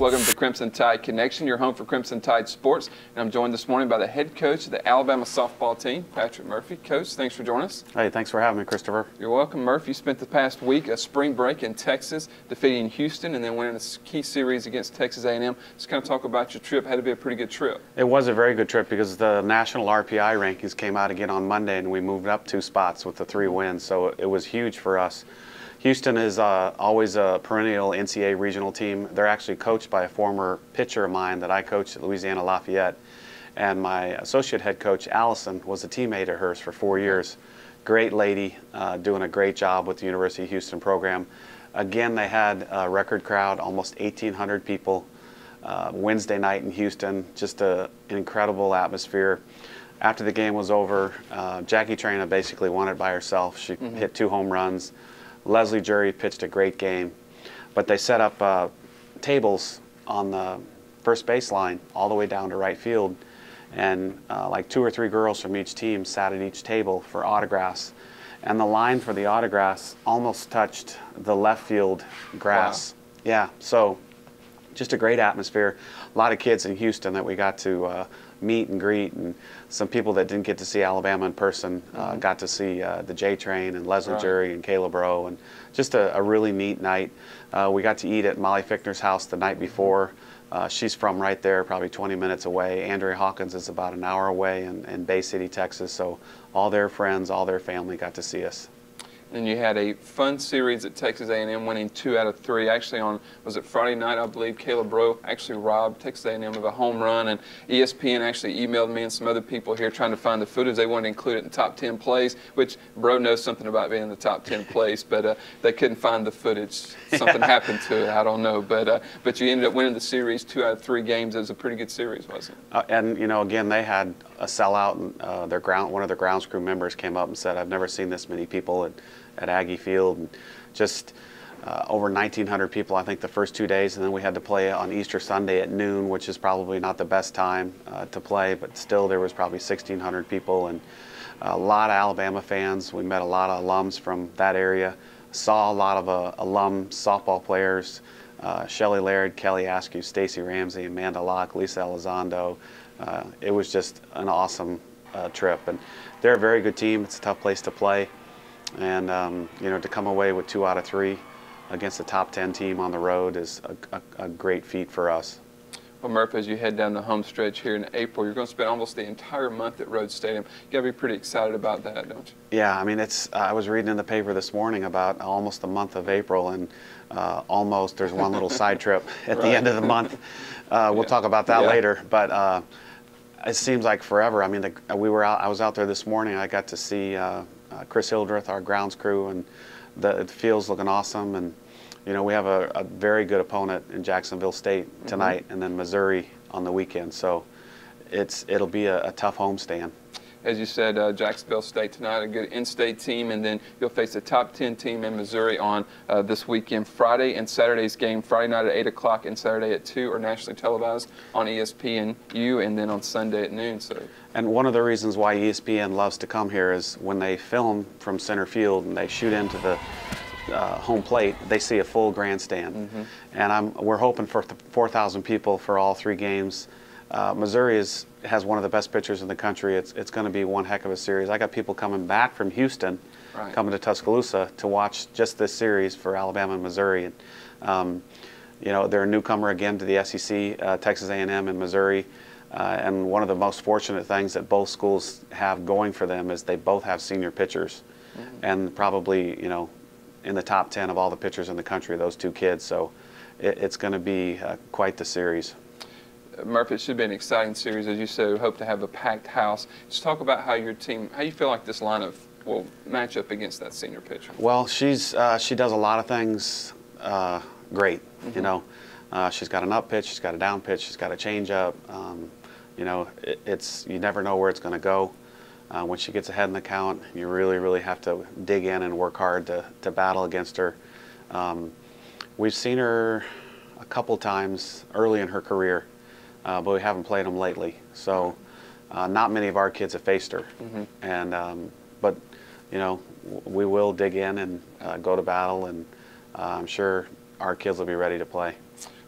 Welcome to Crimson Tide Connection, your home for Crimson Tide sports. And I'm joined this morning by the head coach of the Alabama softball team, Patrick Murphy. Coach, thanks for joining us. Hey, thanks for having me, Christopher. You're welcome, Murphy. You spent the past week a spring break in Texas, defeating Houston, and then winning a key series against Texas A&M. Just kind of talk about your trip. Had to be a pretty good trip. It was a very good trip because the national RPI rankings came out again on Monday, and we moved up 2 spots with the 3 wins. So it was huge for us. Houston is always a perennial NCAA regional team. They're actually coached by a former pitcher of mine that I coached at Louisiana Lafayette. And my associate head coach, Allison, was a teammate of hers for 4 years. Great lady, doing a great job with the University of Houston program. Again, they had a record crowd, almost 1,800 people. Wednesday night in Houston, just an incredible atmosphere. After the game was over, Jackie Traina basically won it by herself. She hit 2 home runs. Leslie Jury pitched a great game, but they set up tables on the first baseline all the way down to right field, and like 2 or 3 girls from each team sat at each table for autographs, and the line for the autographs almost touched the left field grass. Wow. Yeah, so just a great atmosphere. A lot of kids in Houston that we got to meet and greet, and some people that didn't get to see Alabama in person got to see the J Train and Leslie Jury and Caleb Rowe, and just a really neat night. We got to eat at Molly Fichtner's house the night before. She's from right there, probably 20 minutes away. Andrea Hawkins is about an hour away in Bay City, Texas, so all their friends, all their family got to see us. And you had a fun series at Texas A&M, winning 2 out of 3. Actually, on was it Friday night? I believe Caleb Rowe actually robbed Texas A&M of a home run, and ESPN actually emailed me and some other people here trying to find the footage. They wanted to include it in top 10 plays, which Bro knows something about being in the top 10 plays, but they couldn't find the footage. Something happened to it. I don't know, but you ended up winning the series 2 out of 3 games. It was a pretty good series, wasn't it? And you know, again, they had a sellout, and one of their grounds crew members came up and said, "I've never seen this many people at Aggie Field," and just over 1,900 people, I think, the first 2 days, and then we had to play on Easter Sunday at noon, which is probably not the best time to play, but still there was probably 1,600 people, and a lot of Alabama fans. We met a lot of alums from that area, saw a lot of alum softball players, Shelly Laird, Kelly Askew, Stacy Ramsey, Amanda Locke, Lisa Elizondo. It was just an awesome trip, and they're a very good team. It's a tough place to play. And you know, to come away with 2 out of 3 against the top 10 team on the road is a great feat for us. Well, Murph, as you head down the home stretch here in April, you're going to spend almost the entire month at Rhodes Stadium. You got to be pretty excited about that, don't you? Yeah, I mean, I was reading in the paper this morning about almost the month of April, and almost there's one little side trip at the end of the month. We'll talk about that later, but it seems like forever. I mean, I was out there this morning. I got to see Chris Hildreth, our grounds crew, and the field's looking awesome. And you know, we have a very good opponent in Jacksonville State tonight, and then Missouri on the weekend. So it'll be a tough homestand. As you said, Jacksonville State tonight, a good in-state team, and then you'll face a top 10 team in Missouri on this weekend. Friday and Saturday's game, Friday night at 8 o'clock and Saturday at 2 are nationally televised on ESPNU, and then on Sunday at noon. And one of the reasons why ESPN loves to come here is when they film from center field and they shoot into the home plate, they see a full grandstand. And we're hoping for 4,000 people for all 3 games. Missouri has one of the best pitchers in the country. It's going to be one heck of a series. I got people coming back from Houston, coming to Tuscaloosa to watch just this series for Alabama and Missouri. And, you know, they're a newcomer again to the SEC, Texas A&M and Missouri. And one of the most fortunate things that both schools have going for them is they both have senior pitchers, and probably, you know, in the top 10 of all the pitchers in the country, those 2 kids. So it's going to be quite the series. Murphy, it should be an exciting series, as you said. We hope to have a packed house. Just talk about how your team, how you feel like this lineup will match up against that senior pitcher. Well, she does a lot of things great. You know, she's got an up pitch, she's got a down pitch, she's got a change up. You know, you never know where it's going to go. When she gets ahead in the count, you really, really have to dig in and work hard to battle against her. We've seen her a couple times early in her career, but we haven't played them lately. So not many of our kids have faced her. And but you know, we will dig in and go to battle, and I'm sure our kids will be ready to play.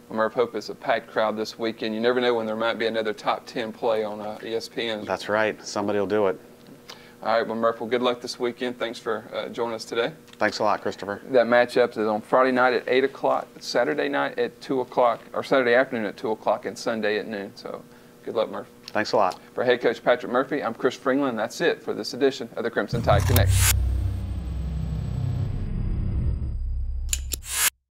Well, Murph, hope it's a packed crowd this weekend. You never know when there might be another top 10 play on ESPN. That's right. Somebody will do it. All right, well, Murph, well, good luck this weekend. Thanks for joining us today. Thanks a lot, Christopher. That matchup is on Friday night at 8 o'clock, Saturday night at 2 o'clock, or Saturday afternoon at 2 o'clock, and Sunday at noon. So good luck, Murph. Thanks a lot. For head coach Patrick Murphy, I'm Chris Freeland. That's it for this edition of the Crimson Tide Connect.